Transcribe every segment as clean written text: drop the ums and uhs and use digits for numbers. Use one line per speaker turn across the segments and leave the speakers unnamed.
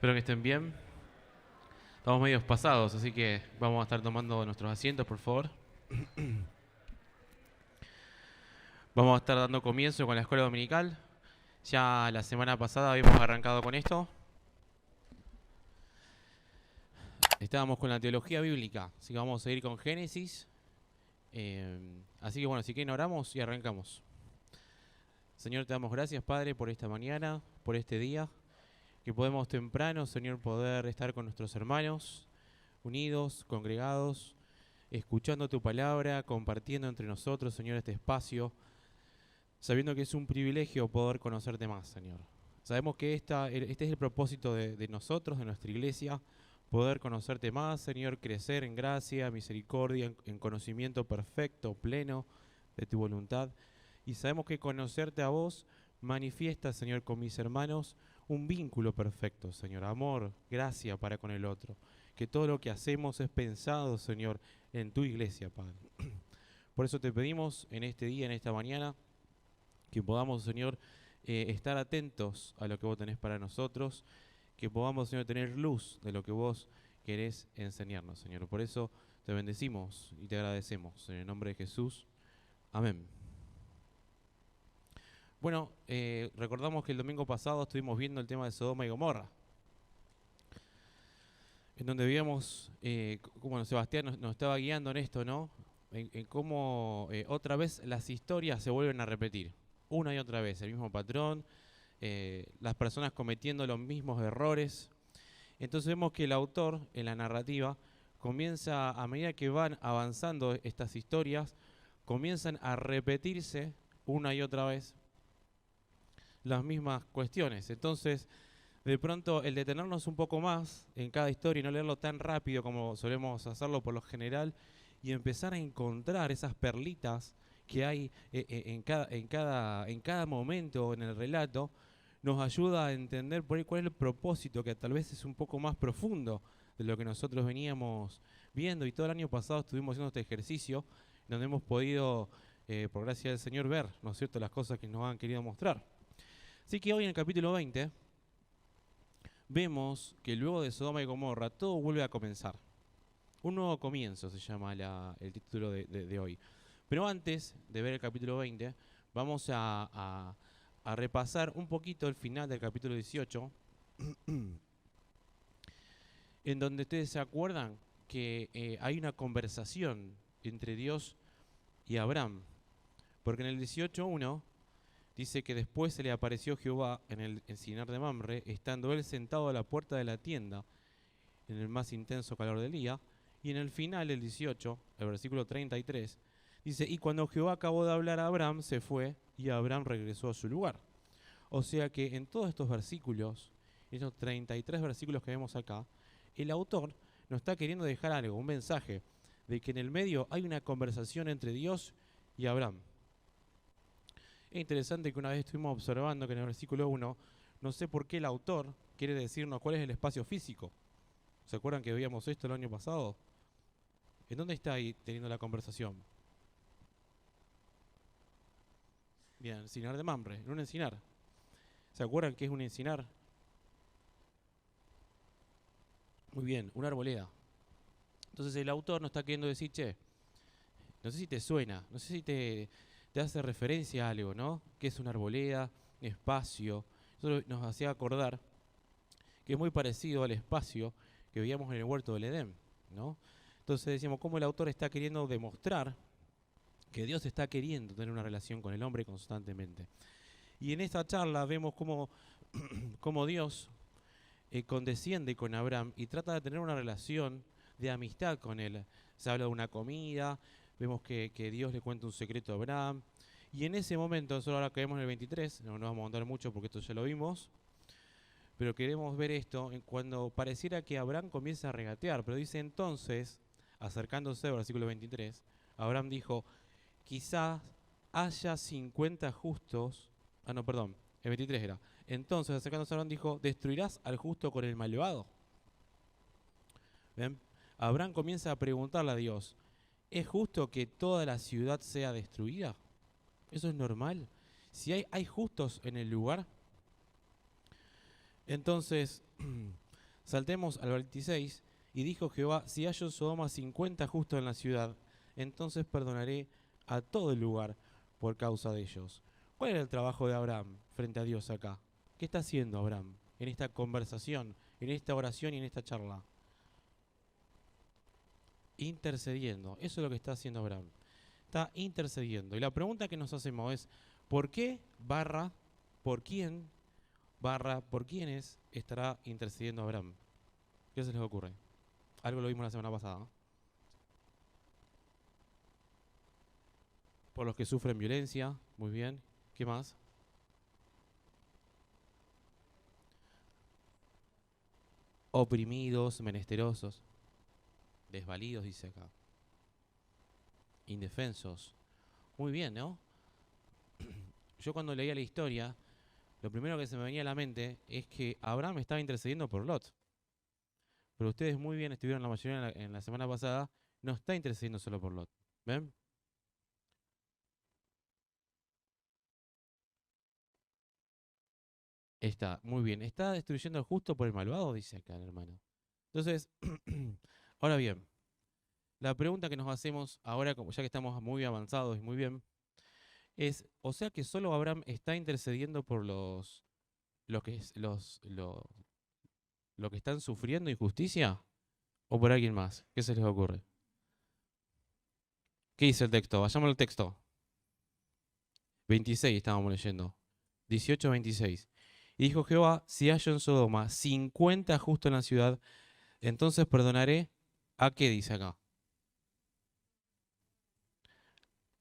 Espero que estén bien. Estamos medios pasados, así que vamos a estar tomando nuestros asientos, por favor. Vamos a estar dando comienzo con la escuela dominical. Ya la semana pasada habíamos arrancado con esto. Estábamos con la teología bíblica, así que vamos a seguir con Génesis. Así que bueno, si quieren oramos y arrancamos. Señor, te damos gracias, Padre, por esta mañana, por este día, que podemos temprano, Señor, poder estar con nuestros hermanos, unidos, congregados, escuchando tu palabra, compartiendo entre nosotros, Señor, este espacio, sabiendo que es un privilegio poder conocerte más, Señor. Sabemos que este es el propósito de nosotros, de nuestra iglesia, poder conocerte más, Señor, crecer en gracia, misericordia, en conocimiento perfecto, pleno de tu voluntad. Y sabemos que conocerte a vos manifiesta, Señor, con mis hermanos un vínculo perfecto, Señor, amor, gracia para con el otro. Que todo lo que hacemos es pensado, Señor, en tu iglesia, Padre. Por eso te pedimos en este día, en esta mañana, que podamos, Señor, estar atentos a lo que vos tenés para nosotros, que podamos, Señor, tener luz de lo que vos querés enseñarnos, Señor. Por eso te bendecimos y te agradecemos. En el nombre de Jesús. Amén. Bueno, recordamos que el domingo pasado estuvimos viendo el tema de Sodoma y Gomorra, en donde veíamos cómo Sebastián nos estaba guiando en esto, ¿no? En cómo otra vez las historias se vuelven a repetir, una y otra vez, el mismo patrón, las personas cometiendo los mismos errores. Entonces vemos que el autor, en la narrativa, comienza, a medida que van avanzando estas historias, comienzan a repetirse una y otra vez las mismas cuestiones. Entonces, de pronto, el detenernos un poco más en cada historia y no leerlo tan rápido como solemos hacerlo por lo general, y empezar a encontrar esas perlitas que hay en cada momento en el relato, nos ayuda a entender por ahí cuál es el propósito, que tal vez es un poco más profundo de lo que nosotros veníamos viendo. Y todo el año pasado estuvimos haciendo este ejercicio, donde hemos podido, por gracia del Señor, ver, ¿no es cierto?, las cosas que nos han querido mostrar. Así que hoy en el capítulo 20 vemos que luego de Sodoma y Gomorra todo vuelve a comenzar. Un nuevo comienzo se llama el título de hoy. Pero antes de ver el capítulo 20, vamos a repasar un poquito el final del capítulo 18, en donde ustedes se acuerdan que hay una conversación entre Dios y Abraham. Porque en el 18:1 dice que después se le apareció Jehová en el encinar de Mamre, estando él sentado a la puerta de la tienda, en el más intenso calor del día. Y en el final, el 18, el versículo 33, dice, y cuando Jehová acabó de hablar a Abraham, se fue, y Abraham regresó a su lugar. O sea que en todos estos versículos, estos 33 versículos que vemos acá, el autor nos está queriendo dejar algo, un mensaje, de que en el medio hay una conversación entre Dios y Abraham. Es interesante que una vez estuvimos observando que en el versículo 1, no sé por qué el autor quiere decirnos cuál es el espacio físico. ¿Se acuerdan que veíamos esto el año pasado? ¿En dónde está ahí teniendo la conversación? Bien, encinar de Mamre, en un encinar. ¿Se acuerdan qué es un encinar? Muy bien, una arboleda. Entonces el autor nos está queriendo decir, che, no sé si te suena, no sé si te hace referencia a algo, ¿no? ¿Qué es una arboleda? Espacio. Eso nos hacía acordar que es muy parecido al espacio que veíamos en el huerto del Edén, ¿no? Entonces decíamos, cómo el autor está queriendo demostrar que Dios está queriendo tener una relación con el hombre constantemente. Y en esta charla vemos cómo Dios condesciende con Abraham y trata de tener una relación de amistad con él. Se habla de una comida, vemos que Dios le cuenta un secreto a Abraham. Y en ese momento, nosotros ahora que vemos en el 23, no nos vamos a montar mucho porque esto ya lo vimos, pero queremos ver esto cuando pareciera que Abraham comienza a regatear. Pero dice entonces, acercándose al versículo 23, Abraham dijo, quizás haya 50 justos. Ah, no, perdón, el 23 era. Entonces, acercándose a Abraham, dijo, ¿destruirás al justo con el malvado? ¿Ven? Abraham comienza a preguntarle a Dios, ¿es justo que toda la ciudad sea destruida? ¿Eso es normal? Si hay justos en el lugar. Entonces, Saltemos al 26. Y dijo Jehová, si hallo en Sodoma 50 justos en la ciudad, entonces perdonaré a todo el lugar por causa de ellos. ¿Cuál era el trabajo de Abraham frente a Dios acá? ¿Qué está haciendo Abraham en esta conversación, en esta oración y en esta charla? Intercediendo. Eso es lo que está haciendo Abraham. Está intercediendo. Y la pregunta que nos hacemos es, ¿por qué barra, por quién barra, por quiénes estará intercediendo Abraham? ¿Qué se les ocurre? Algo lo vimos la semana pasada, ¿no? Por los que sufren violencia, muy bien. ¿Qué más? Oprimidos, menesterosos, desvalidos, dice acá. Indefensos. Muy bien, ¿no? Yo cuando leía la historia, lo primero que se me venía a la mente es que Abraham estaba intercediendo por Lot. Pero ustedes muy bien estuvieron la mayoría en la semana pasada, no está intercediendo solo por Lot. ¿Ven? Está, muy bien. Está destruyendo al justo por el malvado, dice acá el hermano. Entonces, ahora bien, la pregunta que nos hacemos ahora, como ya que estamos muy avanzados y muy bien, es, o sea que solo Abraham está intercediendo por los que lo que están sufriendo injusticia o por alguien más. ¿Qué se les ocurre? ¿Qué dice el texto? Vayamos al texto. 26 estábamos leyendo. 18-26. Y dijo Jehová, si hallo en Sodoma 50 justos en la ciudad, entonces perdonaré. ¿A qué dice acá?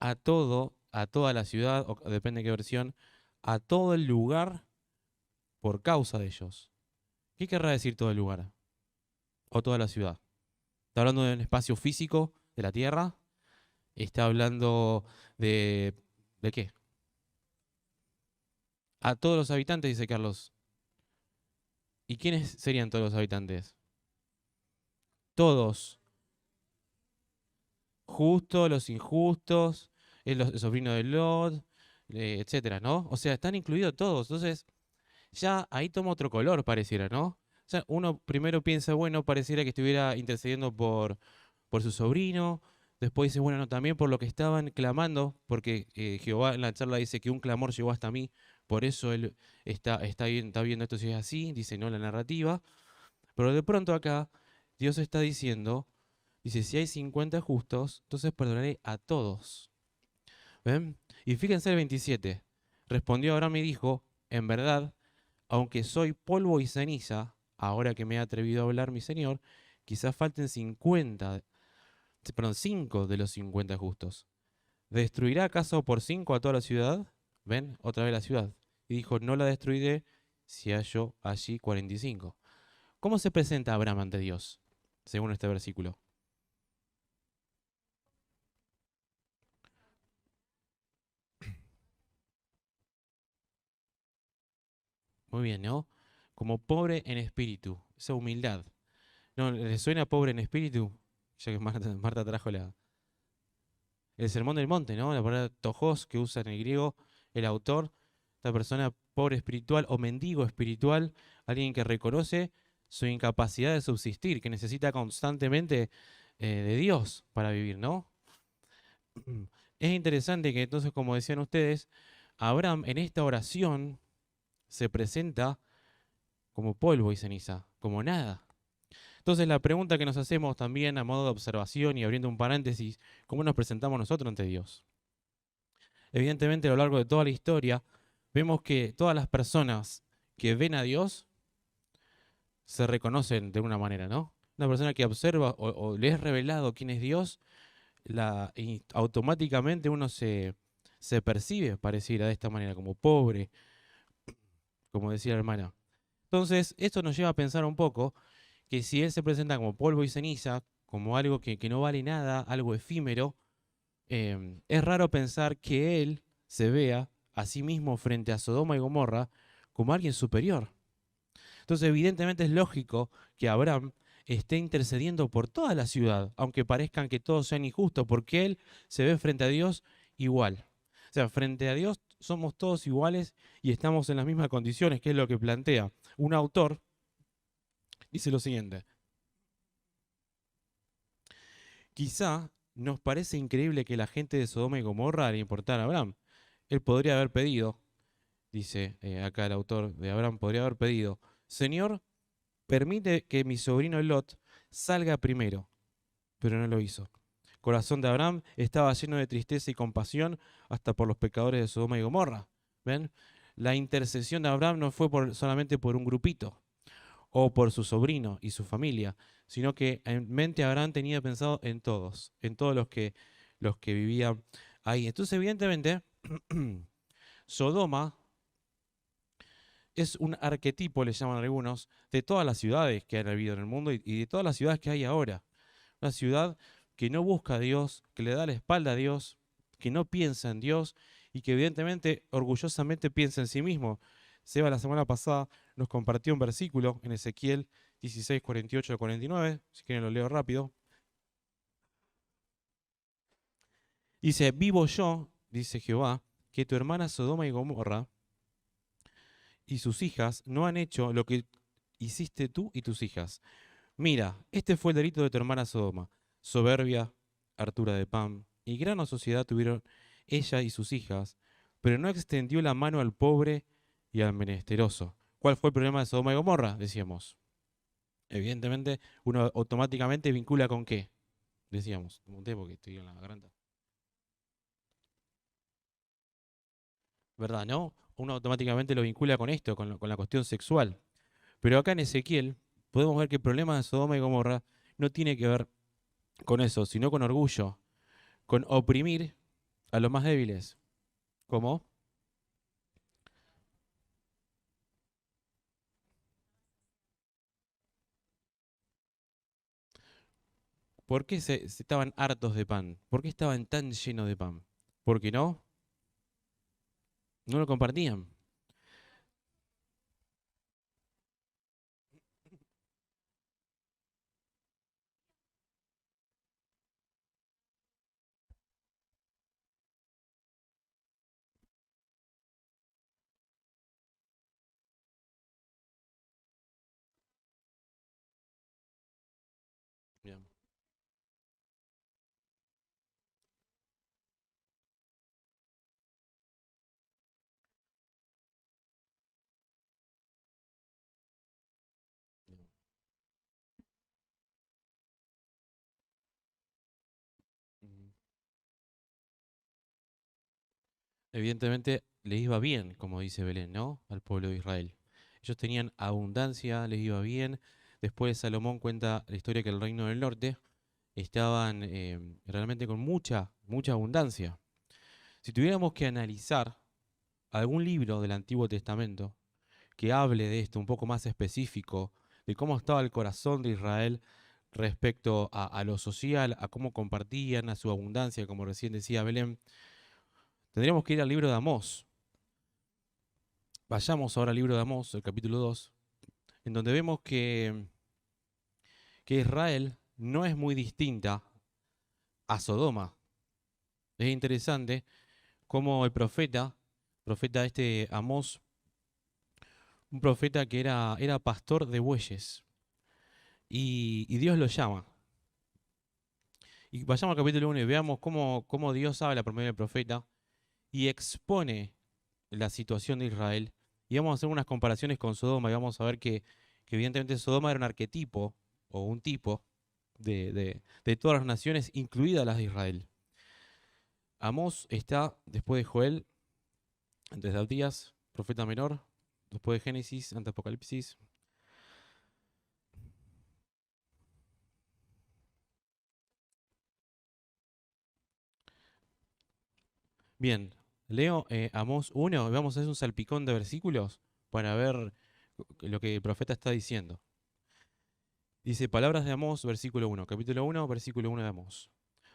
A todo, a toda la ciudad, o depende de qué versión, a todo el lugar por causa de ellos. ¿Qué querrá decir todo el lugar? O toda la ciudad. ¿Está hablando de un espacio físico de la tierra? ¿Está hablando de... ¿De qué? A todos los habitantes, dice Carlos. ¿Y quiénes serían todos los habitantes? Todos. Justos, los injustos, el sobrino de Lot, etcétera, ¿no? O sea, están incluidos todos. Entonces, ya ahí toma otro color, pareciera, ¿no? O sea, uno primero piensa, bueno, pareciera que estuviera intercediendo por su sobrino. Después dice, bueno, no, también por lo que estaban clamando, porque Jehová en la charla dice que un clamor llegó hasta mí, por eso él está viendo esto si es así, dice, no la narrativa. Pero de pronto acá Dios está diciendo, dice, si hay 50 justos, entonces perdonaré a todos. ¿Ven? Y fíjense el 27. Respondió Abraham y dijo, en verdad, aunque soy polvo y ceniza, ahora que me ha atrevido a hablar mi Señor, quizás falten 5 de los 50 justos. ¿Destruirá acaso por 5 a toda la ciudad? ¿Ven? Otra vez la ciudad. Y dijo, no la destruiré si hallo allí 45. ¿Cómo se presenta Abraham ante Dios, según este versículo? Muy bien, ¿no? Como pobre en espíritu, esa humildad. ¿No le suena pobre en espíritu? Ya que Marta trajo el sermón del monte, ¿no? La palabra tojos que usa en el griego el autor, esta persona pobre espiritual o mendigo espiritual, alguien que reconoce su incapacidad de subsistir, que necesita constantemente de Dios para vivir, ¿no? Es interesante que entonces, como decían ustedes, Abraham en esta oración se presenta como polvo y ceniza, como nada. Entonces la pregunta que nos hacemos también a modo de observación y abriendo un paréntesis, ¿cómo nos presentamos nosotros ante Dios? Evidentemente a lo largo de toda la historia vemos que todas las personas que ven a Dios se reconocen de una manera, ¿no? Una persona que observa o le es revelado quién es Dios, y automáticamente uno se percibe, pareciera de esta manera, como pobre, como decía la hermana. Entonces, esto nos lleva a pensar un poco que si Él se presenta como polvo y ceniza, como algo que no vale nada, algo efímero, es raro pensar que Él se vea a sí mismo frente a Sodoma y Gomorra como alguien superior. Entonces, evidentemente es lógico que Abraham esté intercediendo por toda la ciudad, aunque parezcan que todos sean injustos, porque Él se ve frente a Dios igual. O sea, frente a Dios somos todos iguales y estamos en las mismas condiciones, que es lo que plantea un autor Dice lo siguiente: quizá nos parece increíble que la gente de Sodoma y Gomorra le importara a Abraham. Él podría haber pedido, dice acá el autor de Abraham, podría haber pedido: Señor, permite que mi sobrino Lot salga primero, pero no lo hizo. El corazón de Abraham estaba lleno de tristeza y compasión hasta por los pecadores de Sodoma y Gomorra. ¿Ven? La intercesión de Abraham no fue solamente por un grupito o por su sobrino y su familia, sino que en mente Abraham tenía pensado en todos los que vivían ahí. Entonces, evidentemente, Sodoma es un arquetipo, le llaman algunos, de todas las ciudades que han habido en el mundo y de todas las ciudades que hay ahora. Una ciudad que no busca a Dios, que le da la espalda a Dios, que no piensa en Dios y que evidentemente orgullosamente piensa en sí mismo. Seba la semana pasada nos compartió un versículo en Ezequiel 16, 48 al 49, si quieren lo leo rápido. Dice: vivo yo, dice Jehová, que tu hermana Sodoma y Gomorra y sus hijas no han hecho lo que hiciste tú y tus hijas. Mira, este fue el delito de tu hermana Sodoma: soberbia, hartura de pan y gran ociosidad tuvieron ella y sus hijas, pero no extendió la mano al pobre y al menesteroso. ¿Cuál fue el problema de Sodoma y Gomorra? Decíamos. Evidentemente, uno automáticamente vincula con qué. Decíamos, un tiempo que estoy en la garganta. ¿Verdad, no? Uno automáticamente lo vincula con esto, con la cuestión sexual. Pero acá en Ezequiel podemos ver que el problema de Sodoma y Gomorra no tiene que ver con eso, sino con orgullo, con oprimir a los más débiles. ¿Cómo? ¿Por qué se estaban hartos de pan? ¿Por qué estaban tan llenos de pan? Porque no lo compartían. Bien. Bien. Ujú. Evidentemente les iba bien, como dice Belén, ¿no? Al pueblo de Israel. Ellos tenían abundancia, les iba bien. Después Salomón cuenta la historia que el reino del norte estaban realmente con mucha abundancia. Si tuviéramos que analizar algún libro del Antiguo Testamento que hable de esto un poco más específico, de cómo estaba el corazón de Israel respecto a lo social, a cómo compartían, a su abundancia, como recién decía Belén, tendríamos que ir al libro de Amós. Vayamos ahora al libro de Amós, el capítulo 2, en donde vemos que Israel no es muy distinta a Sodoma. Es interesante cómo el profeta este Amós, un profeta que era pastor de bueyes, y Dios lo llama. Y vayamos al capítulo 1 y veamos cómo Dios habla por medio del profeta y expone la situación de Israel. Y vamos a hacer unas comparaciones con Sodoma y vamos a ver que evidentemente Sodoma era un arquetipo o un tipo de todas las naciones, incluidas las de Israel. Amós está después de Joel, antes de Abdías, profeta menor, después de Génesis, antes de Apocalipsis. Bien, leo Amós 1 y vamos a hacer un salpicón de versículos para ver lo que el profeta está diciendo. Dice, palabras de Amós, versículo 1, capítulo 1, versículo 1 de Amós.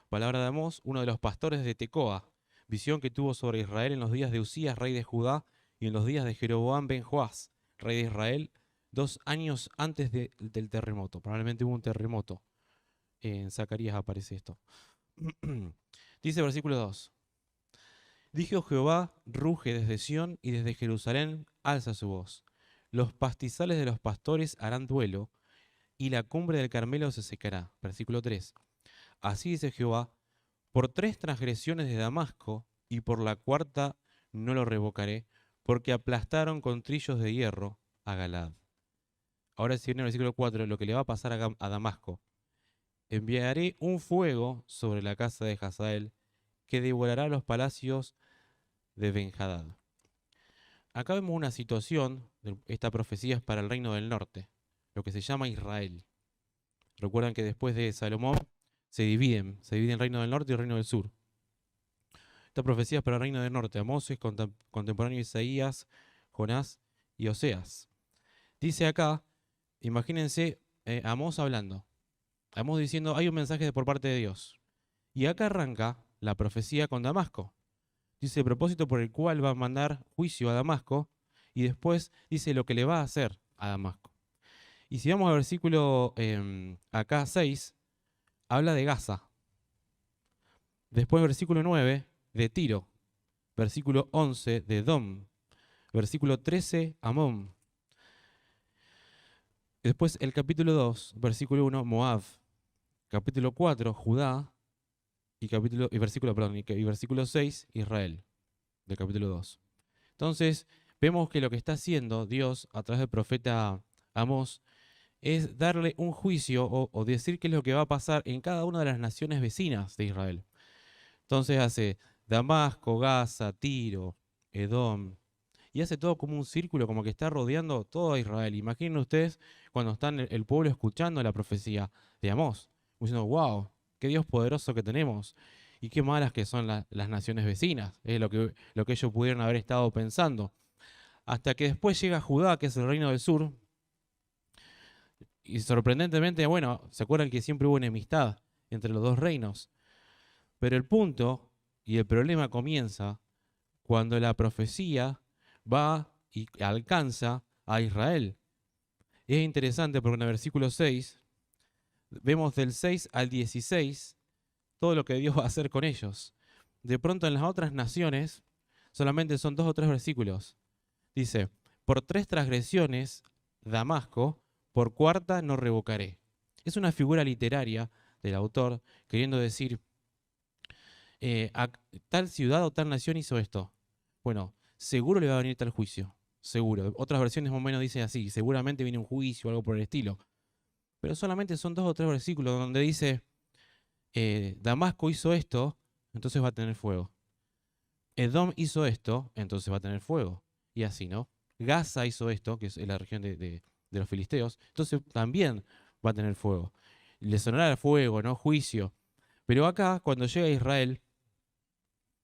Palabra de Amós, uno de los pastores de Tecoa, visión que tuvo sobre Israel en los días de Usías, rey de Judá, y en los días de Jeroboam ben Joás, rey de Israel, 2 años antes del terremoto. Probablemente hubo un terremoto. En Zacarías aparece esto. Dice versículo 2. Dijo Jehová, ruge desde Sión y desde Jerusalén alza su voz. Los pastizales de los pastores harán duelo, y la cumbre del Carmelo se secará. Versículo 3. Así dice Jehová, por 3 transgresiones de Damasco, y por la cuarta no lo revocaré, porque aplastaron con trillos de hierro a Galaad. Ahora si viene el versículo 4, lo que le va a pasar a Damasco. Enviaré un fuego sobre la casa de Hazael, que devorará los palacios de Ben-Hadad. Acá vemos una situación, esta profecía es para el reino del norte, lo que se llama Israel. Recuerdan que después de Salomón se divide el reino del norte y el reino del sur. Esta profecía es para el reino del norte. Amós es contemporáneo de Isaías, Jonás y Oseas. Dice acá, imagínense Amós hablando. Amós diciendo, hay un mensaje por parte de Dios. Y acá arranca la profecía con Damasco. Dice el propósito por el cual va a mandar juicio a Damasco y después dice lo que le va a hacer a Damasco. Y si vamos al versículo acá 6, habla de Gaza. Después versículo 9, de Tiro. Versículo 11, de Dom. Versículo 13, Amón. Después el capítulo 2, versículo 1, Moab. Capítulo 4, Judá. Y versículo 6, Israel, del capítulo 2. Entonces, vemos que lo que está haciendo Dios a través del profeta Amós es darle un juicio o decir qué es lo que va a pasar en cada una de las naciones vecinas de Israel. Entonces hace Damasco, Gaza, Tiro, Edom, y hace todo como un círculo, como que está rodeando todo a Israel. Imaginen ustedes cuando están el pueblo escuchando la profecía de Amós, diciendo, wow, qué Dios poderoso que tenemos, y qué malas que son las naciones vecinas, es lo que ellos pudieron haber estado pensando. Hasta que después llega Judá, que es el reino del sur, y sorprendentemente, bueno, se acuerdan que siempre hubo enemistad entre los dos reinos. Pero el punto y el problema comienza cuando la profecía va y alcanza a Israel. Es interesante porque en el versículo 6 vemos del 6 al 16 todo lo que Dios va a hacer con ellos. De pronto en las otras naciones solamente son 2 o 3 versículos. Dice, por 3 transgresiones, Damasco, por cuarta no revocaré. Es una figura literaria del autor queriendo decir, a tal ciudad o tal nación hizo esto. Bueno, seguro le va a venir tal juicio. Seguro. Otras versiones más o menos dicen así, seguramente viene un juicio o algo por el estilo. Pero solamente son 2 o 3 versículos donde dice, Damasco hizo esto, entonces va a tener fuego. Edom hizo esto, entonces va a tener fuego. Y así, ¿no? Gaza hizo esto, que es la región de los filisteos, entonces también va a tener fuego. Le sonará el fuego, ¿no? Juicio. Pero acá, cuando llega a Israel,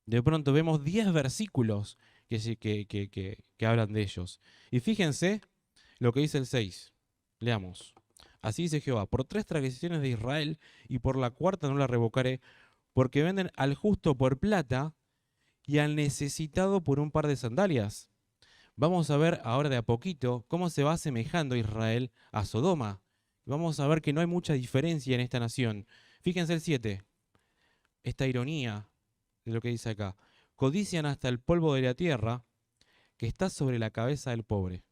de pronto vemos 10 versículos que hablan de ellos. Y fíjense lo que dice el 6. Leamos. Así dice Jehová, por 3 transgresiones de Israel y por la cuarta no la revocaré, porque venden al justo por plata y al necesitado por un par de sandalias. Vamos a ver ahora de a poquito cómo se va asemejando Israel a Sodoma. Vamos a ver que no hay mucha diferencia en esta nación. Fíjense el 7, esta ironía de lo que dice acá. Codician hasta el polvo de la tierra que está sobre la cabeza del pobre.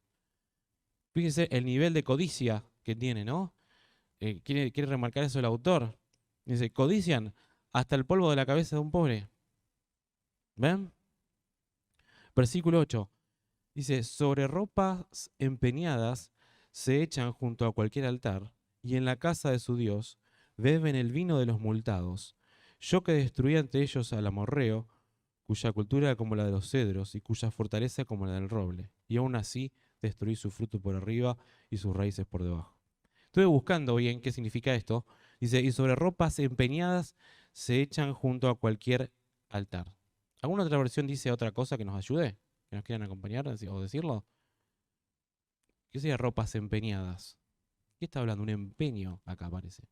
Fíjense el nivel de codicia que tiene, ¿no? Quiere remarcar eso el autor. Dice, codician hasta el polvo de la cabeza de un pobre. ¿Ven? Versículo 8. Dice, sobre ropas empeñadas se echan junto a cualquier altar, y en la casa de su Dios beben el vino de los multados. Yo que destruí ante ellos al amorreo, cuya cultura era como la de los cedros y cuya fortaleza como la del roble. Y aún así destruí su fruto por arriba y sus raíces por debajo. Estuve buscando bien qué significa esto. Dice, y sobre ropas empeñadas se echan junto a cualquier altar. ¿Alguna otra versión dice otra cosa que nos ayude? ¿Que nos quieran acompañar o decirlo? ¿Qué sería ropas empeñadas? ¿Qué está hablando? Un empeño acá parece.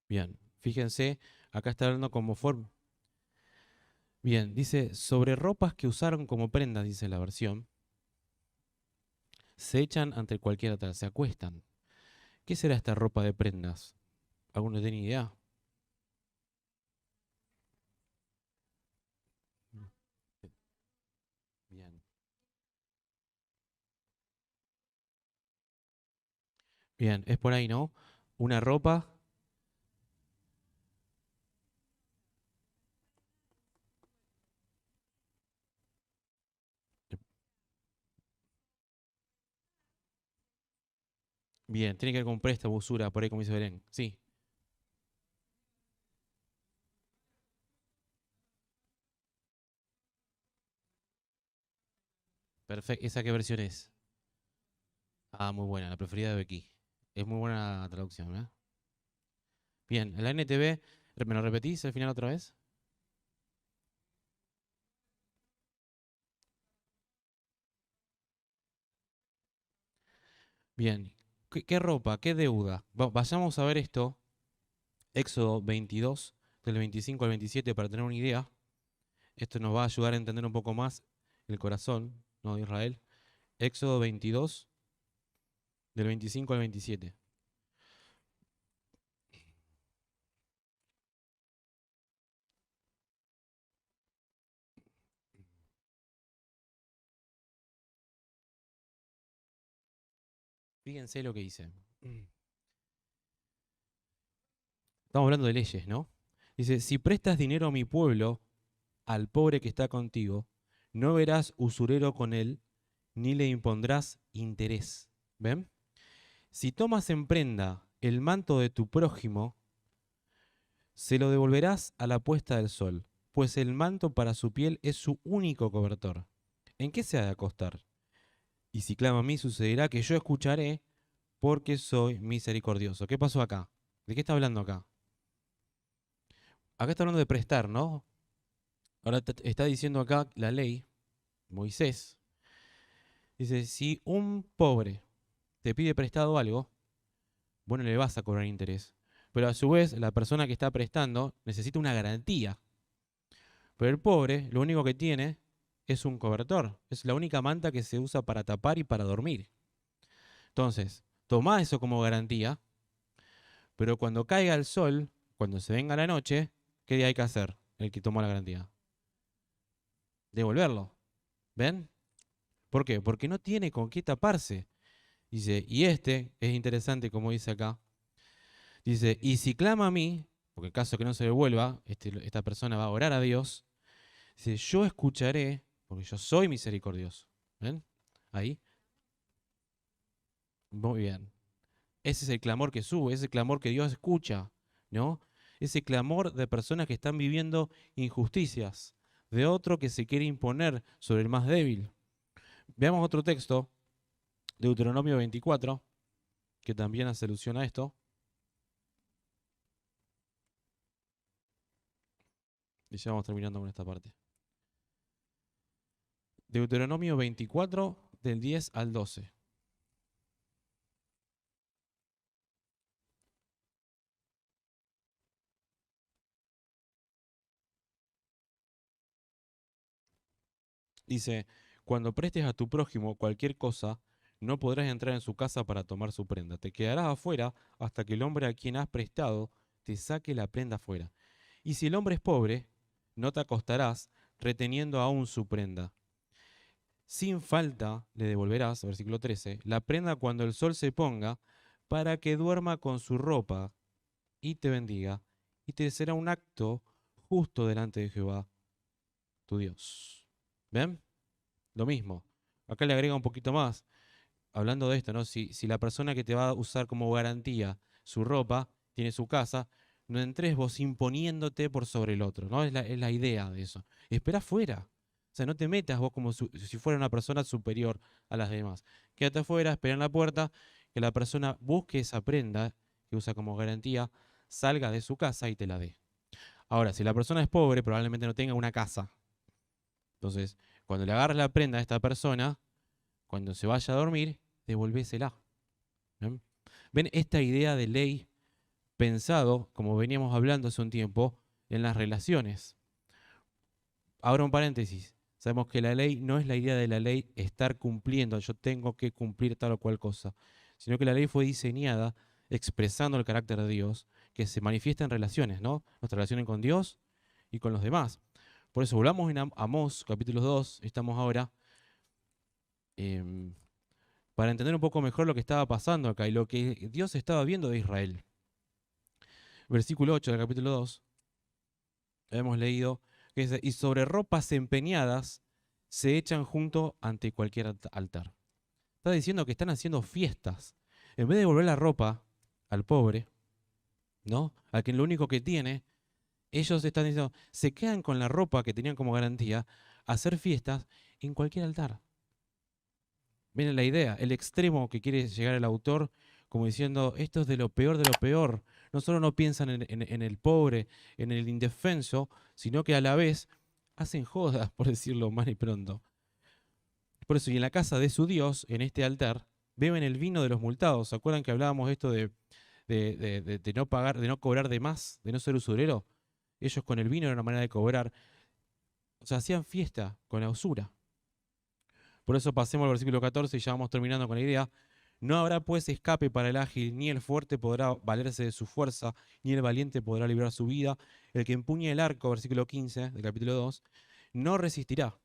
Bien, fíjense, acá está hablando como forma. Bien, dice, sobre ropas que usaron como prendas, dice la versión, se echan ante cualquier altar, se acuestan. ¿Qué será esta ropa de prendas? ¿Alguno tiene idea? Bien, es por ahí, ¿no? Una ropa. Bien, tiene que ver con préstamo, usura, por ahí como dice Belén. Sí, perfecto. ¿Esa qué versión es? Ah, muy buena, la preferida de Becky. Es muy buena traducción, ¿eh? Bien, en la NTV, ¿me lo repetís al final otra vez? Bien, ¿qué ropa? ¿Qué deuda? Vayamos a ver esto, Éxodo 22, del 25 al 27, para tener una idea. Esto nos va a ayudar a entender un poco más el corazón, ¿no?, de Israel. Éxodo 22, del 25 al 27. Fíjense lo que dice. Estamos hablando de leyes, ¿no? Dice, si prestas dinero a mi pueblo, al pobre que está contigo, no verás usurero con él, ni le impondrás interés. ¿Ven? Si tomas en prenda el manto de tu prójimo, se lo devolverás a la puesta del sol, pues el manto para su piel es su único cobertor. ¿En qué se ha de acostar? Y si clama a mí, sucederá que yo escucharé, porque soy misericordioso. ¿Qué pasó acá? ¿De qué está hablando acá? Acá está hablando de prestar, ¿no? Ahora está diciendo acá la ley, Moisés. Dice, si un pobre te pide prestado algo, vos no le vas a cobrar interés. Pero a su vez, la persona que está prestando necesita una garantía. Pero el pobre, lo único que tiene es un cobertor. Es la única manta que se usa para tapar y para dormir. Entonces, toma eso como garantía, pero cuando caiga el sol, cuando se venga la noche, ¿qué día hay que hacer? El que tomó la garantía. Devolverlo. ¿Ven? ¿Por qué? Porque no tiene con qué taparse. Dice, y este es interesante como dice acá. Dice, y si clama a mí, porque en caso que no se devuelva, esta persona va a orar a Dios. Dice, yo escucharé, porque yo soy misericordioso. ¿Ven? Ahí. Muy bien. Ese es el clamor que sube, ese clamor que Dios escucha, ¿no? Ese clamor de personas que están viviendo injusticias, de otro que se quiere imponer sobre el más débil. Veamos otro texto, Deuteronomio 24, que también hace alusión a esto. Y ya vamos terminando con esta parte. Deuteronomio 24, del 10 al 12. Dice, cuando prestes a tu prójimo cualquier cosa, no podrás entrar en su casa para tomar su prenda. Te quedarás afuera hasta que el hombre a quien has prestado te saque la prenda afuera. Y si el hombre es pobre, no te acostarás reteniendo aún su prenda. Sin falta le devolverás, versículo 13, la prenda cuando el sol se ponga, para que duerma con su ropa y te bendiga, y te será un acto justo delante de Jehová, tu Dios. ¿Ven? Lo mismo. Acá le agrega un poquito más, hablando de esto, ¿no? Si la persona que te va a usar como garantía su ropa tiene su casa, no entres vos imponiéndote por sobre el otro, ¿no? Es la idea de eso. Espera afuera. O sea, no te metas vos como si fuera una persona superior a las demás. Quédate afuera, espera en la puerta, que la persona busque esa prenda que usa como garantía, salga de su casa y te la dé. Ahora, si la persona es pobre, probablemente no tenga una casa. Entonces, cuando le agarras la prenda a esta persona, cuando se vaya a dormir, devolvésela. ¿Ven? ¿Ven esta idea de ley pensado, como veníamos hablando hace un tiempo, en las relaciones? Ahora un paréntesis. Sabemos que la ley no es la idea de la ley estar cumpliendo, yo tengo que cumplir tal o cual cosa, sino que la ley fue diseñada expresando el carácter de Dios que se manifiesta en relaciones, ¿no? Nuestra relación con Dios y con los demás. Por eso volvamos en Amós, capítulo 2, estamos ahora. em, para entender un poco mejor lo que estaba pasando acá y lo que Dios estaba viendo de Israel. Versículo 8 del capítulo 2, hemos leído que dice, y sobre ropas empeñadas se echan junto ante cualquier altar. Está diciendo que están haciendo fiestas. En vez de devolver la ropa al pobre, ¿no? A quien lo único que tiene, ellos están diciendo, se quedan con la ropa que tenían como garantía, a hacer fiestas en cualquier altar. Miren la idea, el extremo que quiere llegar el autor, como diciendo, esto es de lo peor de lo peor. No solo no piensan en el pobre, en el indefenso, sino que a la vez hacen jodas, por decirlo mal y pronto. Por eso, y en la casa de su Dios, en este altar, beben el vino de los multados. ¿Se acuerdan que hablábamos esto de no pagar, de no cobrar de más, de no ser usurero? Ellos con el vino era una manera de cobrar. O sea, hacían fiesta con la usura. Por eso pasemos al versículo 14 y ya vamos terminando con la idea. No habrá pues escape para el ágil, ni el fuerte podrá valerse de su fuerza, ni el valiente podrá librar su vida. El que empuñe el arco, versículo 15 del capítulo 2, no resistirá.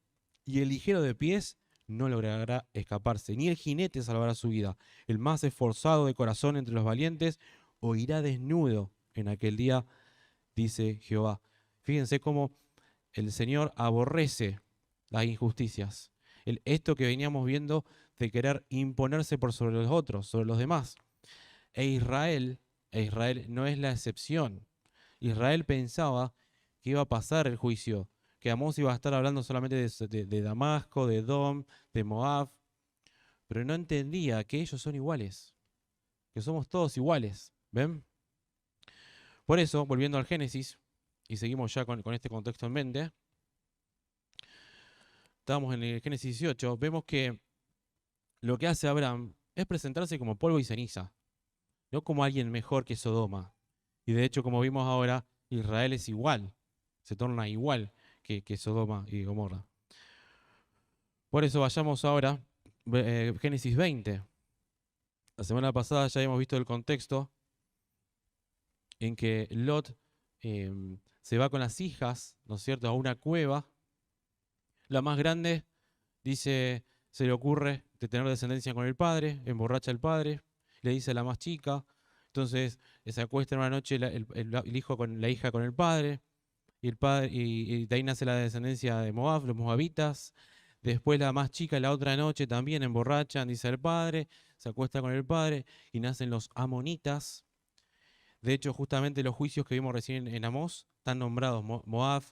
Y el ligero de pies no logrará escaparse, ni el jinete salvará su vida. El más esforzado de corazón entre los valientes oirá desnudo en aquel día, dice Jehová. Fíjense cómo el Señor aborrece las injusticias. Esto que veníamos viendo de querer imponerse por sobre los otros, sobre los demás. E Israel no es la excepción. Israel pensaba que iba a pasar el juicio, que Amós iba a estar hablando solamente de Damasco, de Edom, de Moab, pero no entendía que ellos son iguales, que somos todos iguales. ¿Ven? Por eso, volviendo al Génesis, y seguimos ya con este contexto en mente, estamos en el Génesis 18, vemos que lo que hace Abraham es presentarse como polvo y ceniza, no como alguien mejor que Sodoma. Y de hecho, como vimos ahora, Israel es igual, se torna igual que Sodoma y Gomorra. Por eso vayamos ahora, Génesis 20. La semana pasada ya hemos visto el contexto en que Lot se va con las hijas, ¿no es cierto?, a una cueva. La más grande dice, se le ocurre de tener descendencia con el padre, emborracha al padre, le dice a la más chica, entonces se acuesta en una noche el hijo con la hija con el padre, y el padre, y de ahí nace la descendencia de Moab, los moabitas. Después la más chica la otra noche también emborrachan, dice el padre, se acuesta con el padre y nacen los amonitas. De hecho, justamente los juicios que vimos recién en Amós están nombrados Moab,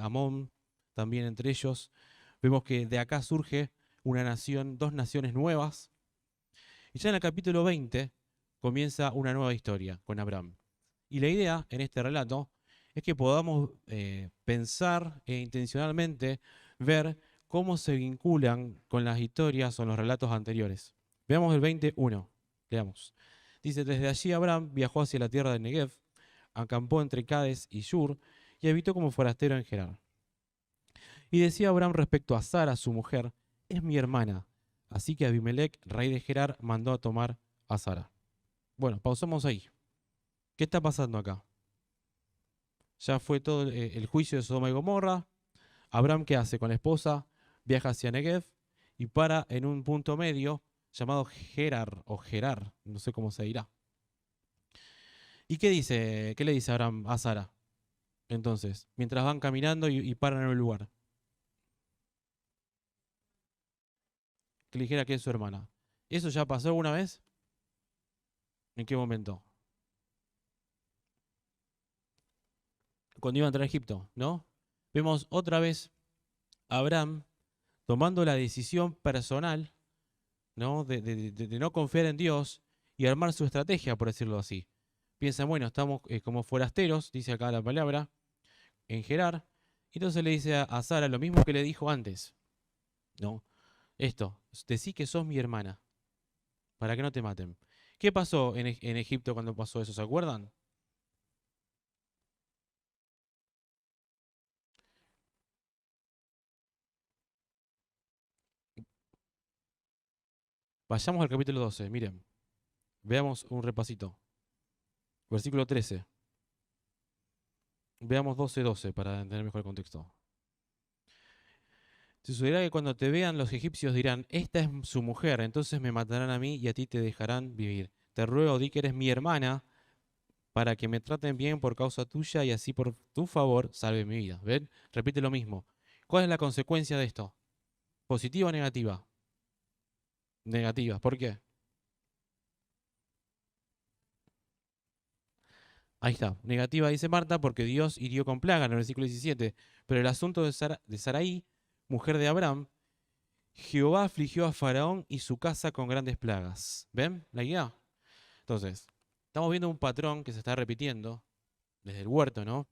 Amón, también entre ellos. Vemos que de acá surge una nación, dos naciones nuevas. Y ya en el capítulo 20 comienza una nueva historia con Abraham. Y la idea en este relato es que podamos pensar e intencionalmente ver cómo se vinculan con las historias o los relatos anteriores. Veamos el 21. Leamos. Dice, desde allí Abraham viajó hacia la tierra de Negev, acampó entre Cades y Shur y habitó como forastero en Gerar. Y decía Abraham respecto a Sara, su mujer, es mi hermana. Así que Abimelech, rey de Gerar, mandó a tomar a Sara. Bueno, pausamos ahí. ¿Qué está pasando acá? Ya fue todo el juicio de Sodoma y Gomorra. Abraham, ¿qué hace con la esposa? Viaja hacia Negev y para en un punto medio llamado Gerar o Gerar, no sé cómo se dirá. ¿Y qué dice? ¿Qué le dice Abraham a Sara? Entonces, mientras van caminando y paran en un lugar. Que le dijera que es su hermana. ¿Eso ya pasó alguna vez? ¿En qué momento? Cuando iba a entrar a Egipto, ¿no? Vemos otra vez a Abraham tomando la decisión personal, ¿no? De no confiar en Dios y armar su estrategia, por decirlo así. Piensan, bueno, estamos como forasteros, dice acá la palabra, en Gerar. Y entonces le dice a Sara lo mismo que le dijo antes, ¿no? Esto, decí que sos mi hermana, para que no te maten. ¿Qué pasó en Egipto cuando pasó eso? ¿Se acuerdan? Vayamos al capítulo 12, miren. Veamos un repasito. Versículo 13. Veamos 12:12 para entender mejor el contexto. Sucederá que cuando te vean los egipcios dirán, esta es su mujer, entonces me matarán a mí y a ti te dejarán vivir. Te ruego, di que eres mi hermana, para que me traten bien por causa tuya y así por tu favor salve mi vida. ¿Ven? Repite lo mismo. ¿Cuál es la consecuencia de esto? ¿Positiva o negativa? Negativa. ¿Por qué? Ahí está. Negativa dice Marta porque Dios hirió con plaga en el versículo 17. Pero el asunto de Sarai, mujer de Abraham, Jehová afligió a Faraón y su casa con grandes plagas. ¿Ven la idea? Entonces, estamos viendo un patrón que se está repitiendo desde el huerto, ¿no?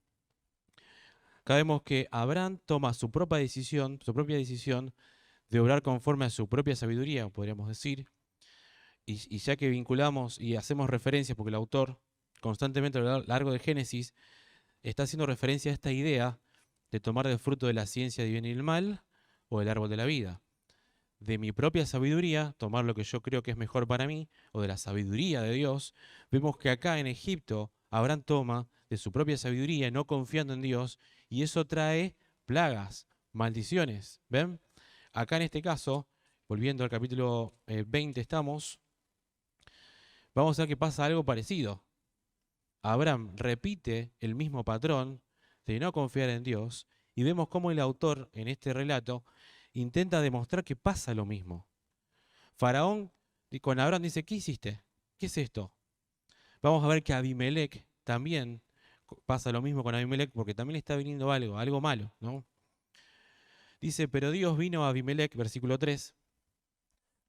Acá vemos que Abraham toma su propia decisión de obrar conforme a su propia sabiduría, podríamos decir, y ya que vinculamos y hacemos referencias, porque el autor constantemente a lo largo de Génesis está haciendo referencia a esta idea de tomar del fruto de la ciencia del bien y el mal o del árbol de la vida. De mi propia sabiduría, tomar lo que yo creo que es mejor para mí, o de la sabiduría de Dios, vemos que acá en Egipto Abraham toma de su propia sabiduría, no confiando en Dios, y eso trae plagas, maldiciones. ¿Ven? Acá en este caso, volviendo al capítulo 20 estamos, vamos a ver que pasa algo parecido. Abraham repite el mismo patrón de no confiar en Dios, y vemos cómo el autor en este relato intenta demostrar que pasa lo mismo. Faraón con Abraham dice, ¿qué hiciste? ¿Qué es esto? Vamos a ver que Abimelech también pasa lo mismo con Abimelech porque también le está viniendo algo malo, ¿no? Dice, pero Dios vino a Abimelech, versículo 3,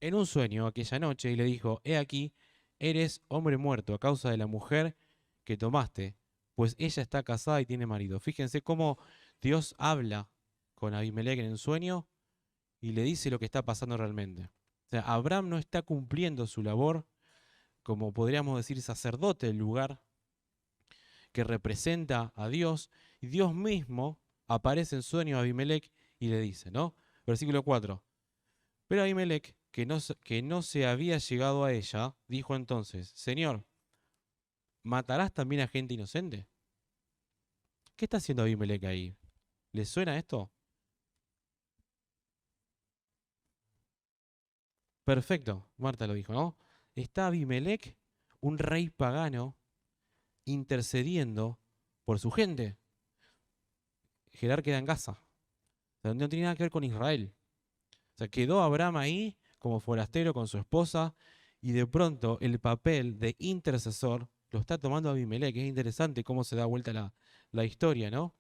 en un sueño aquella noche y le dijo, he aquí, eres hombre muerto a causa de la mujer que tomaste, pues ella está casada y tiene marido. Fíjense cómo Dios habla con Abimelech en el sueño y le dice lo que está pasando realmente. O sea, Abraham no está cumpliendo su labor como podríamos decir sacerdote del lugar que representa a Dios, y Dios mismo aparece en sueño a Abimelech y le dice, ¿no? Versículo 4. Pero Abimelech, que no se había llegado a ella, dijo entonces, Señor, ¿matarás también a gente inocente? ¿Qué está haciendo Abimelech ahí? ¿Le suena esto? Perfecto, Marta lo dijo, ¿no? Está Abimelech, un rey pagano, intercediendo por su gente. Gerar queda en Gaza. O sea, no tiene nada que ver con Israel. O sea, quedó Abraham ahí como forastero con su esposa y de pronto el papel de intercesor lo está tomando Abimelech. Es interesante cómo se da vuelta la historia, ¿no?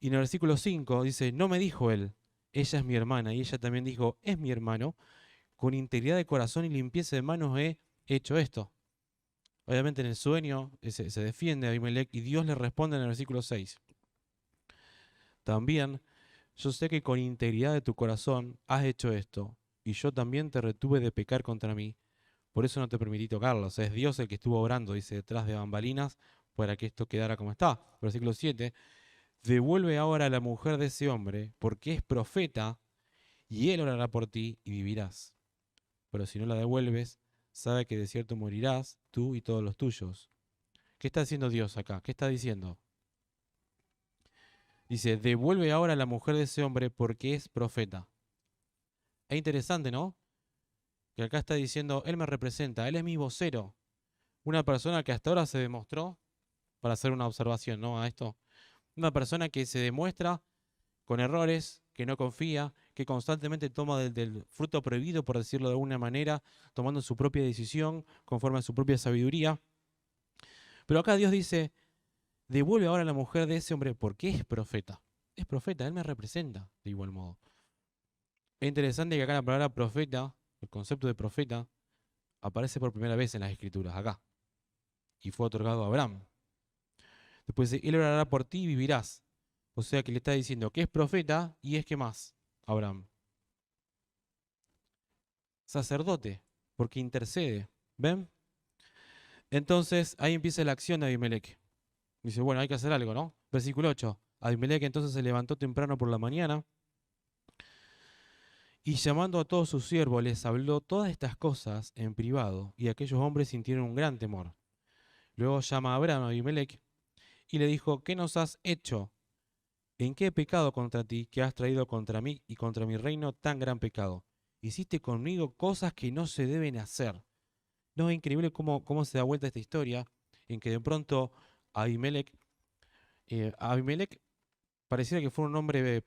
Y en el versículo 5 dice, no me dijo él, ella es mi hermana. Y ella también dijo, es mi hermano. Con integridad de corazón y limpieza de manos he hecho esto. Obviamente en el sueño se defiende a Abimelech y Dios le responde en el versículo 6. También yo sé que con integridad de tu corazón has hecho esto, y yo también te retuve de pecar contra mí. Por eso no te permití tocarlo. O sea, es Dios el que estuvo obrando, dice, detrás de bambalinas, para que esto quedara como está. Versículo 7. Devuelve ahora a la mujer de ese hombre, porque es profeta, y él orará por ti y vivirás. Pero si no la devuelves, sabe que de cierto morirás, tú y todos los tuyos. ¿Qué está haciendo Dios acá? ¿Qué está diciendo? Dice, devuelve ahora a la mujer de ese hombre porque es profeta. Es interesante, ¿no? Que acá está diciendo, él me representa, él es mi vocero. Una persona que hasta ahora se demostró, para hacer una observación, ¿no? A esto. Una persona que se demuestra con errores, que no confía, que constantemente toma del fruto prohibido, por decirlo de alguna manera, tomando su propia decisión, conforme a su propia sabiduría. Pero acá Dios dice, devuelve ahora a la mujer de ese hombre porque es profeta. Es profeta, él me representa de igual modo. Es interesante que acá la palabra profeta, el concepto de profeta, aparece por primera vez en las escrituras, acá. Y fue otorgado a Abraham. Después dice, él orará por ti y vivirás. O sea que le está diciendo que es profeta y es que más, Abraham. Sacerdote, porque intercede. ¿Ven? Entonces ahí empieza la acción de Abimelech. Dice, bueno, hay que hacer algo, ¿no? Versículo 8. Abimelech entonces se levantó temprano por la mañana y llamando a todos sus siervos les habló todas estas cosas en privado y aquellos hombres sintieron un gran temor. Luego llama a Abraham a Abimelech y le dijo, ¿qué nos has hecho? ¿En qué he pecado contra ti que has traído contra mí y contra mi reino tan gran pecado? Hiciste conmigo cosas que no se deben hacer. No, es increíble cómo se da vuelta esta historia en que de pronto Abimelech, Abimelech pareciera que fue un nombre,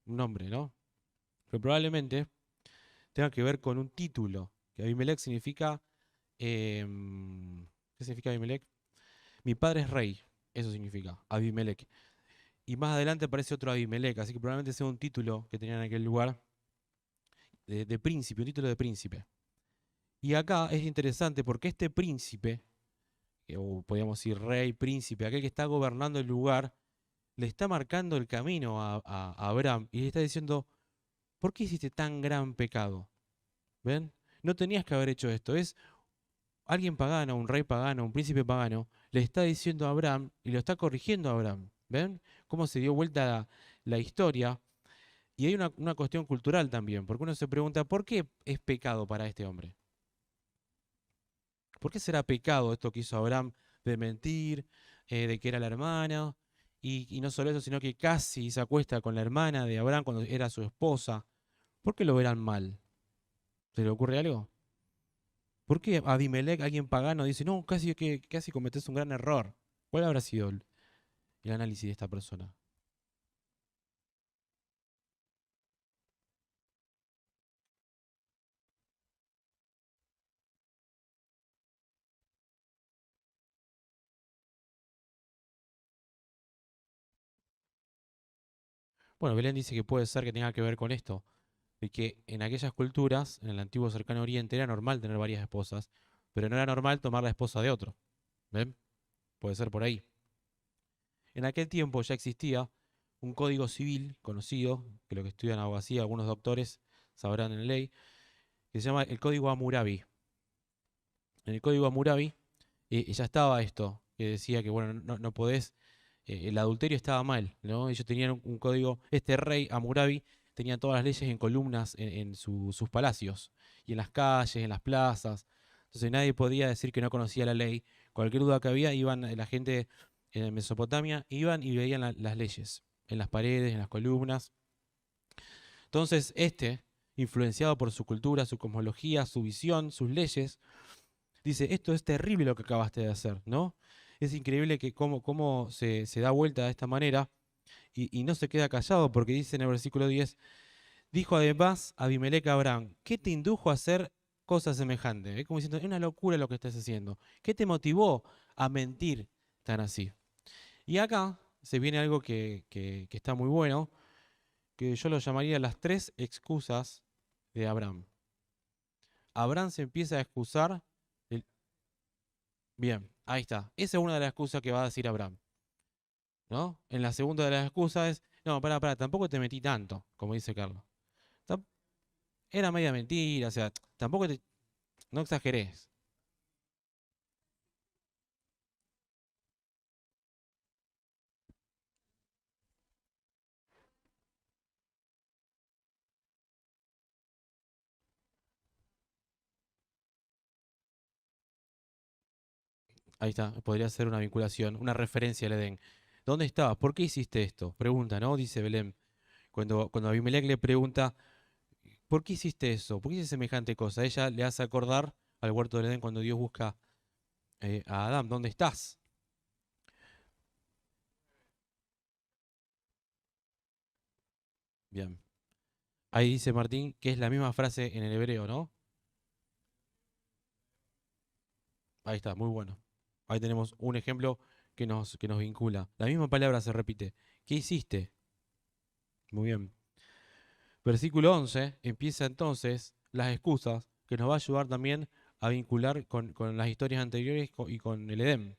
un nombre, ¿no? Pero probablemente tenga que ver con un título, que Abimelech significa, ¿qué significa Abimelech? Mi padre es rey, eso significa Abimelech. Y más adelante aparece otro Abimelech, así que probablemente sea un título que tenían en aquel lugar de príncipe, un título de príncipe. Y acá es interesante porque este príncipe, o podríamos decir rey, príncipe, aquel que está gobernando el lugar, le está marcando el camino a Abraham y le está diciendo, ¿por qué hiciste tan gran pecado? ¿Ven? No tenías que haber hecho esto. Es alguien pagano, un rey pagano, un príncipe pagano, le está diciendo a Abraham y lo está corrigiendo a Abraham. ¿Ven? Cómo se dio vuelta la historia. Y hay una cuestión cultural también, porque uno se pregunta, ¿por qué es pecado para este hombre? ¿Por qué será pecado esto que hizo Abraham de mentir, de que era la hermana? Y no solo eso, sino que casi se acuesta con la hermana de Abraham cuando era su esposa. ¿Por qué lo verán mal? ¿Se le ocurre algo? ¿Por qué Abimelech, alguien pagano, dice, no, casi cometés un gran error? ¿Cuál habrá sido el análisis de esta persona? Bueno, Belén dice que puede ser que tenga que ver con esto, de que en aquellas culturas, en el antiguo cercano oriente, era normal tener varias esposas, pero no era normal tomar la esposa de otro. ¿Ven? Puede ser por ahí. En aquel tiempo ya existía un código civil conocido, que lo que estudian abogacía, algunos doctores sabrán en ley, que se llama el Código Hammurabi. En el Código Hammurabi ya estaba esto, que decía que bueno, no podés, el adulterio estaba mal, ¿no? Ellos tenían un código, este rey Hammurabi tenía todas las leyes en columnas en sus palacios, y en las calles, en las plazas. Entonces nadie podía decir que no conocía la ley. Cualquier duda que había, iban la gente en Mesopotamia, iban y veían las leyes, en las paredes, en las columnas. Entonces influenciado por su cultura, su cosmología, su visión, sus leyes, dice, esto es terrible lo que acabaste de hacer, ¿no? Es increíble que cómo se da vuelta de esta manera y no se queda callado porque dice en el versículo 10, dijo además Abimelech a Abraham, ¿qué te indujo a hacer cosas semejantes? Es como diciendo, es una locura lo que estás haciendo. ¿Qué te motivó a mentir tan así? Y acá se viene algo que está muy bueno, que yo lo llamaría las tres excusas de Abraham. Abraham se empieza a excusar. Bien, ahí está. Esa es una de las excusas que va a decir Abraham, ¿no? En la segunda de las excusas es, no, pará, tampoco te metí tanto, como dice Carlos. Tam- Era media mentira, o sea, no exagerés. Ahí está, podría ser una vinculación, una referencia al Edén. ¿Dónde estabas? ¿Por qué hiciste esto? Pregunta, ¿no? Dice Belén. Cuando Abimelech le pregunta, ¿por qué hiciste eso? ¿Por qué hiciste semejante cosa? Ella le hace acordar al huerto del Edén cuando Dios busca a Adán, ¿dónde estás? Bien. Ahí dice Martín que es la misma frase en el hebreo, ¿no? Ahí está, muy bueno. Ahí tenemos un ejemplo que nos vincula. La misma palabra se repite. ¿Qué hiciste? Muy bien. Versículo 11 empieza entonces las excusas que nos va a ayudar también a vincular con las historias anteriores y con el Edén.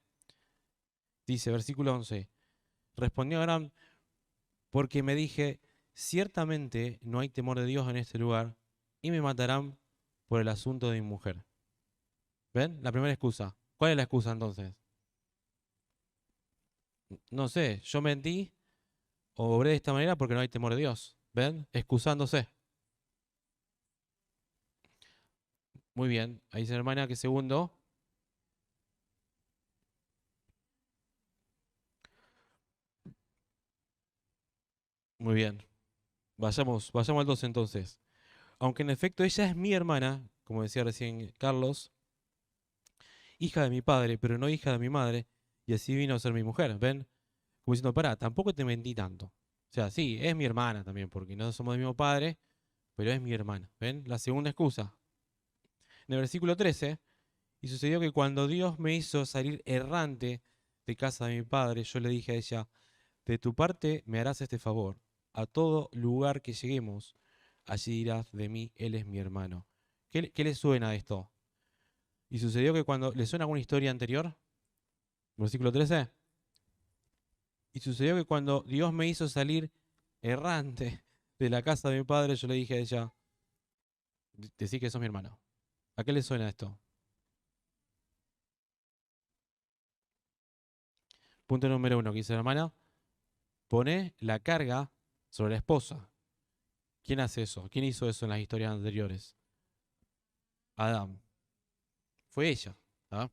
Dice, versículo 11, respondió Abraham, porque me dije, ciertamente no hay temor de Dios en este lugar, y me matarán por el asunto de mi mujer. ¿Ven? La primera excusa. ¿Cuál es la excusa entonces? No sé, yo mentí o obré de esta manera porque no hay temor de Dios. ¿Ven? Excusándose. Muy bien. Ahí dice hermana que segundo. Muy bien. Vayamos al 2 entonces. Aunque en efecto ella es mi hermana, como decía recién Carlos, hija de mi padre, pero no hija de mi madre, y así vino a ser mi mujer. ¿Ven? Como diciendo, pará, tampoco te mentí tanto. O sea, sí, es mi hermana también, porque no somos del mismo padre, pero es mi hermana. ¿Ven? La segunda excusa. En el versículo 13, y sucedió que cuando Dios me hizo salir errante de casa de mi padre, yo le dije a ella, de tu parte me harás este favor. A todo lugar que lleguemos, allí dirás de mí, él es mi hermano. ¿Qué le suena a esto? Y sucedió que cuando le suena alguna historia anterior, versículo 13, y sucedió que cuando Dios me hizo salir errante de la casa de mi padre, yo le dije a ella, decí que sos mi hermano. ¿A qué le suena esto? Punto número uno, que dice la hermana, pone la carga sobre la esposa. ¿Quién hace eso? ¿Quién hizo eso en las historias anteriores? Adán. Fue ella, ¿ah?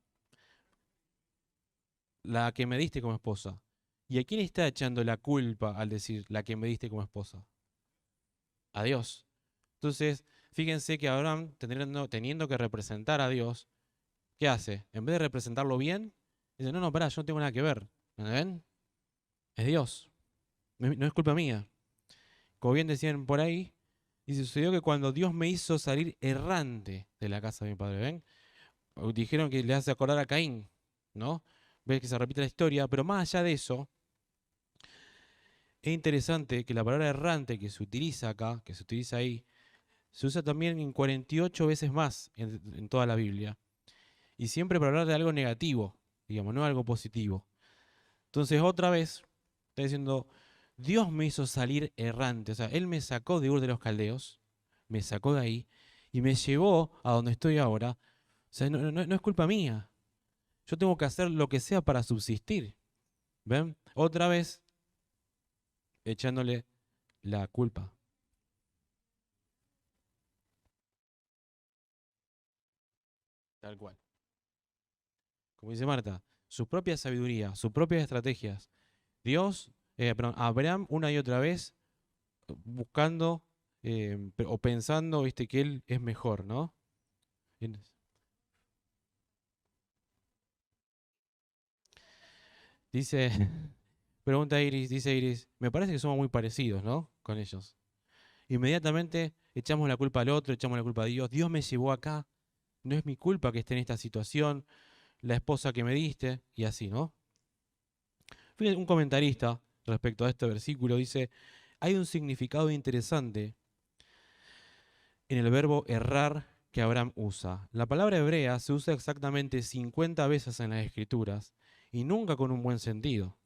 La que me diste como esposa. ¿Y a quién está echando la culpa al decir la que me diste como esposa? A Dios. Entonces, fíjense que Abraham, teniendo que representar a Dios, ¿qué hace? En vez de representarlo bien, dice, no, no, pará, yo no tengo nada que ver. ¿Me ven? Es Dios. No es culpa mía. Como bien decían por ahí, y sucedió que cuando Dios me hizo salir errante de la casa de mi padre, ¿ven? Dijeron que le hace acordar a Caín, ¿no? Ves que se repite la historia, pero más allá de eso, es interesante que la palabra errante que se utiliza acá, que se utiliza ahí, se usa también en 48 veces más en toda la Biblia. Y siempre para hablar de algo negativo, digamos, no algo positivo. Entonces, otra vez, está diciendo, Dios me hizo salir errante. O sea, Él me sacó de Ur de los Caldeos, me sacó de ahí y me llevó a donde estoy ahora. O sea, no es culpa mía. Yo tengo que hacer lo que sea para subsistir. ¿Ven? Otra vez echándole la culpa. Tal cual. Como dice Marta, su propia sabiduría, sus propias estrategias. Abraham una y otra vez buscando o pensando, viste, que él es mejor, ¿no? En- Dice, pregunta Iris, dice Iris, me parece que somos muy parecidos, ¿no? Con ellos. Inmediatamente echamos la culpa al otro, echamos la culpa a Dios. Dios me llevó acá, no es mi culpa que esté en esta situación, la esposa que me diste, y así, ¿no? Fíjate, un comentarista respecto a este versículo dice, hay un significado interesante en el verbo errar que Abraham usa. La palabra hebrea se usa exactamente 50 veces en las Escrituras y nunca con un buen sentido.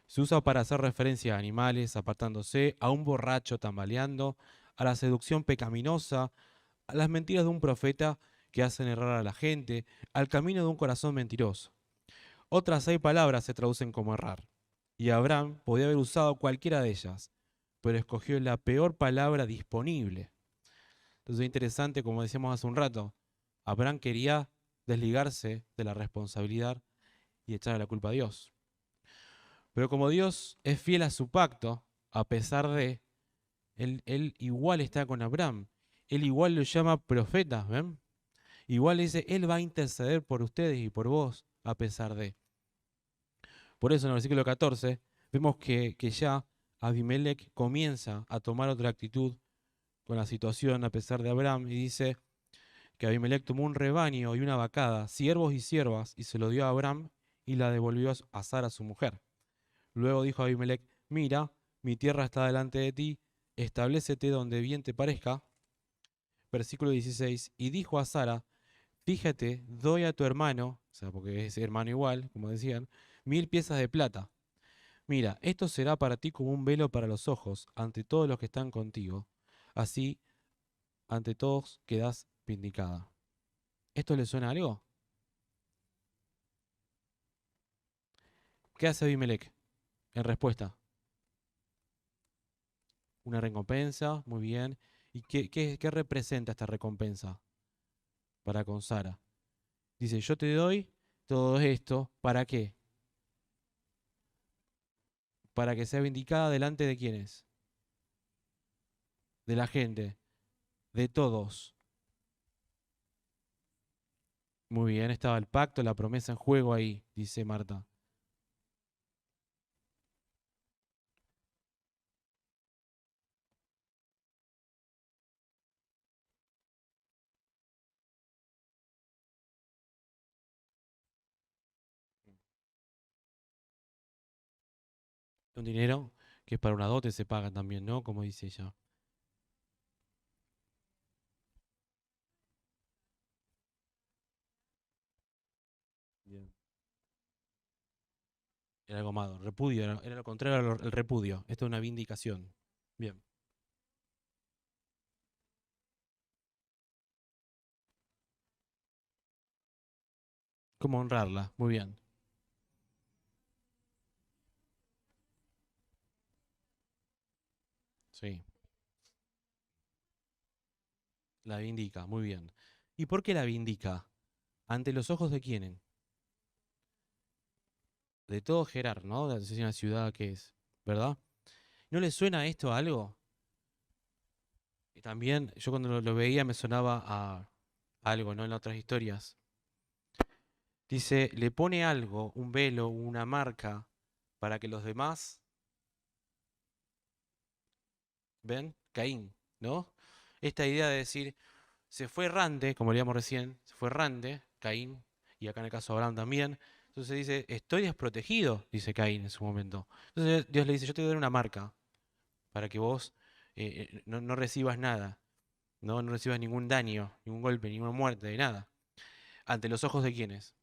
Se usa para hacer referencia a animales apartándose, a un borracho tambaleando, a la seducción pecaminosa, a las mentiras de un profeta que hacen errar a la gente, al camino de un corazón mentiroso. Otras 6 palabras se traducen como errar, y Abraham podía haber usado cualquiera de ellas, pero escogió la peor palabra disponible. Entonces es interesante, como decíamos hace un rato, Abraham quería desligarse de la responsabilidad y echarle la culpa a Dios. Pero como Dios es fiel a su pacto, a pesar de, él igual está con Abraham. Él igual lo llama profeta, ¿ven? Igual dice, Él va a interceder por ustedes y por vos, a pesar de. Por eso en el versículo 14 vemos que ya Abimelech comienza a tomar otra actitud con la situación a pesar de Abraham y dice que Abimelech tomó un rebaño y una vacada, siervos y siervas, y se lo dio a Abraham y la devolvió a Sara, su mujer. Luego dijo Abimelech, mira, mi tierra está delante de ti, establécete donde bien te parezca. Versículo 16, y dijo a Sara, fíjate, doy a tu hermano, o sea, porque es hermano igual, como decían, 1000 piezas de plata. Mira, esto será para ti como un velo para los ojos ante todos los que están contigo. Así, ante todos quedas vindicada. ¿Esto le suena a algo? ¿Qué hace Abimelech en respuesta? Una recompensa, muy bien. ¿Y qué representa esta recompensa para con Sara? Dice, yo te doy todo esto, ¿para qué? Para que sea vindicada delante de quienes. de la gente, de todos. Muy bien, estaba el pacto, la promesa en juego ahí, dice Marta. Un dinero que es para una dote se paga también, ¿no? Como dice ella. Bien. Era algo malo, repudio, era lo contrario al repudio. Esto es una vindicación. Bien. ¿Cómo honrarla? Muy bien. Sí, la vindica, muy bien. ¿Y por qué la vindica? ¿Ante los ojos de quién? De todo Gerar, ¿no? De una ciudad que es, ¿verdad? ¿No le suena esto a algo? Y también, yo cuando lo veía me sonaba a algo, ¿no? En otras historias. Dice, le pone algo, un velo, una marca, para que los demás, ¿ven? Caín, ¿no? Esta idea de decir, se fue errante, como leíamos recién, se fue errante, Caín, y acá en el caso de Abraham también. Entonces dice, estoy desprotegido, dice Caín en su momento. Entonces Dios le dice, yo te voy a dar una marca para que vos no recibas nada, no recibas ningún daño, ningún golpe, ninguna muerte, de nada. ¿Ante los ojos de quiénes?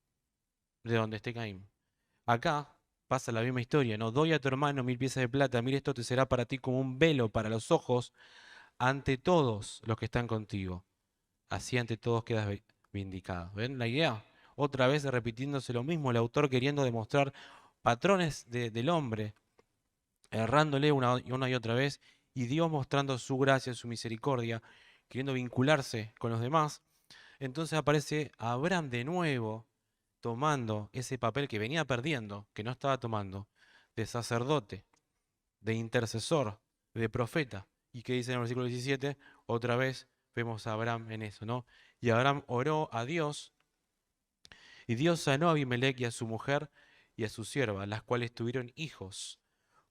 De donde esté Caín. Acá pasa la misma historia, ¿no? Doy a tu hermano 1000 piezas de plata, mira esto te será para ti como un velo para los ojos ante todos los que están contigo. Así ante todos quedas vindicado. ¿Ven la idea? Otra vez repitiéndose lo mismo, el autor queriendo demostrar patrones del hombre, errándole una y otra vez, y Dios mostrando su gracia, su misericordia, queriendo vincularse con los demás. Entonces aparece Abraham de nuevo, tomando ese papel que venía perdiendo, que no estaba tomando, de sacerdote, de intercesor, de profeta. ¿Y qué dice en el versículo 17? Otra vez vemos a Abraham en eso, ¿no? Y Abraham oró a Dios, y Dios sanó a Abimelech y a su mujer y a su sierva, las cuales tuvieron hijos,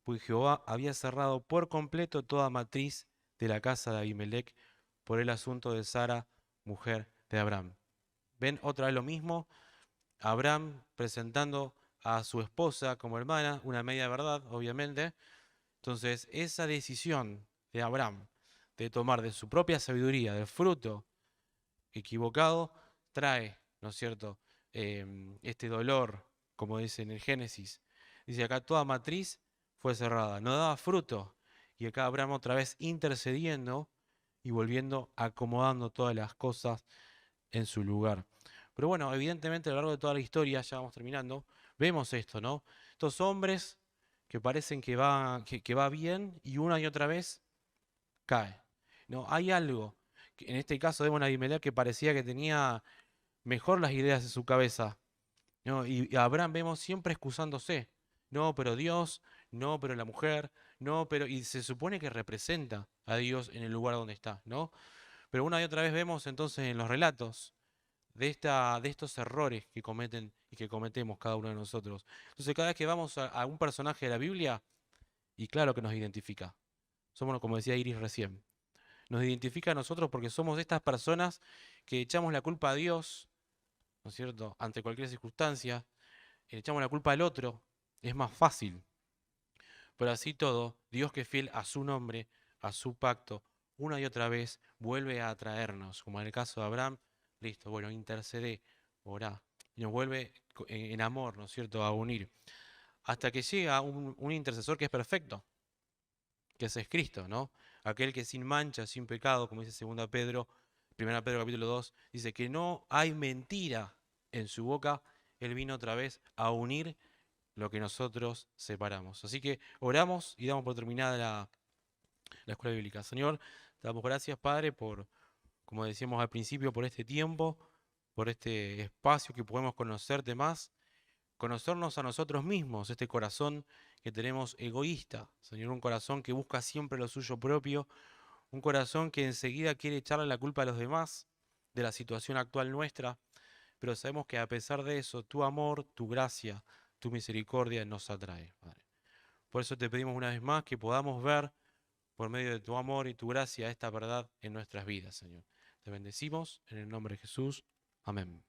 pues Jehová había cerrado por completo toda matriz de la casa de Abimelech por el asunto de Sara, mujer de Abraham. ¿Ven otra vez lo mismo? Abraham presentando a su esposa como hermana, una media verdad, obviamente. Entonces, esa decisión de Abraham de tomar de su propia sabiduría, del fruto equivocado, trae, ¿no es cierto?, este dolor, como dice en el Génesis. Dice acá, toda matriz fue cerrada, no daba fruto. Y acá Abraham otra vez intercediendo y volviendo, acomodando todas las cosas en su lugar. Pero bueno, evidentemente a lo largo de toda la historia, ya vamos terminando, vemos esto, ¿no? Estos hombres que parecen que va bien y una y otra vez cae. No, hay algo. En este caso vemos a Abimelech que parecía que tenía mejor las ideas en su cabeza, ¿no? Y a Abraham vemos siempre excusándose. No, pero Dios, no, pero la mujer, no, pero... Y se supone que representa a Dios en el lugar donde está, ¿no? Pero una y otra vez vemos entonces en los relatos de estos errores que cometen y que cometemos cada uno de nosotros. Entonces cada vez que vamos a un personaje de la Biblia, y claro que nos identifica. Somos, como decía Iris recién, nos identifica a nosotros porque somos estas personas que echamos la culpa a Dios, ¿no es cierto?, ante cualquier circunstancia, echamos la culpa al otro, es más fácil. Pero así todo, Dios que es fiel a su nombre, a su pacto, una y otra vez vuelve a atraernos, como en el caso de Abraham, listo, bueno, intercede, orá, y nos vuelve en amor, ¿no es cierto?, a unir, hasta que llega un intercesor que es perfecto, que ese es Cristo, ¿no? Aquel que sin mancha, sin pecado, como dice 2 Pedro, 1 Pedro capítulo 2, dice que no hay mentira en su boca, él vino otra vez a unir lo que nosotros separamos. Así que oramos y damos por terminada la escuela bíblica. Señor, te damos gracias, Padre, por, como decíamos al principio, por este tiempo, por este espacio que podemos conocerte más, conocernos a nosotros mismos, este corazón que tenemos egoísta, Señor, un corazón que busca siempre lo suyo propio, Un corazón que enseguida quiere echarle la culpa a los demás de la situación actual nuestra, pero sabemos que a pesar de eso, tu amor, tu gracia, tu misericordia nos atrae, Padre. Por eso te pedimos una vez más que podamos ver por medio de tu amor y tu gracia esta verdad en nuestras vidas, Señor. Te bendecimos en el nombre de Jesús. Amén.